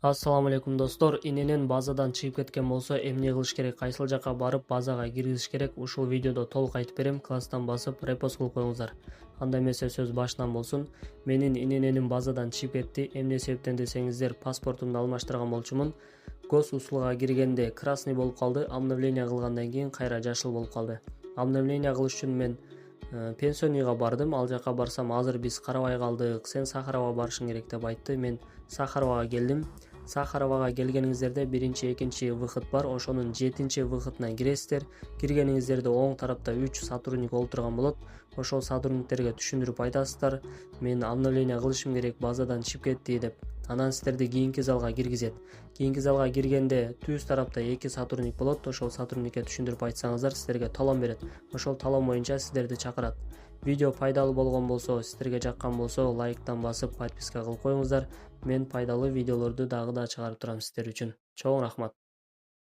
Ассаламу алейкум достор. Иненен базадан чыгып кеткен болсо эмне кылыш керек, кайсыл жака барып базага киргизиш керек, ушул видеодо толук айтып берем. Класстан басып репост кылып коюңуздар. Анда эмесе сөз башынан болсун. Менин инененим базадан чыгып кетти. Эмне себептен десеңиздер, паспортумду алмаштырган болчумун. Гос услугага киргенде красный болуп калды, обновление кылгандан кийин кайра жашыл болуп калды. Обновление кылыш үчүн мен пенсионныйга бардым. Ал жака барсам, азыр биз карабай калдык, сен Сахарова барышың керек деп айтты. Мен Сахаровага келдим. Сахаровага келгениңиздерде биринчи, экинчи выход бар. Ошонун 7-чи выходуна киресиздер. Киргениңиздерде оң тарапта 3 сотрудник олтурган болот. Ошол сотрудниктерге түшүндүрүп айтасыздар. Мен обновление кылышым керек, базадан чыгып кетти деп. Анан сиздерди кийинки залга киргизет. Кийинки залга киргенде түз тарапта 2 сотрудник болот. Ошол сотрудникке түшүндүрүп айтсаңыздар, сиздерге талон берет. Ошол талон боюнча сиздерди чакырат. Видео пайдалуу болгон болсо, сиздерге жаккан болсо, лайктан басып подписка кылып коюңуздар. Мен пайдалуу видеолорду дагы да чыгарып турам сиздер үчүн. Чоң рахмат.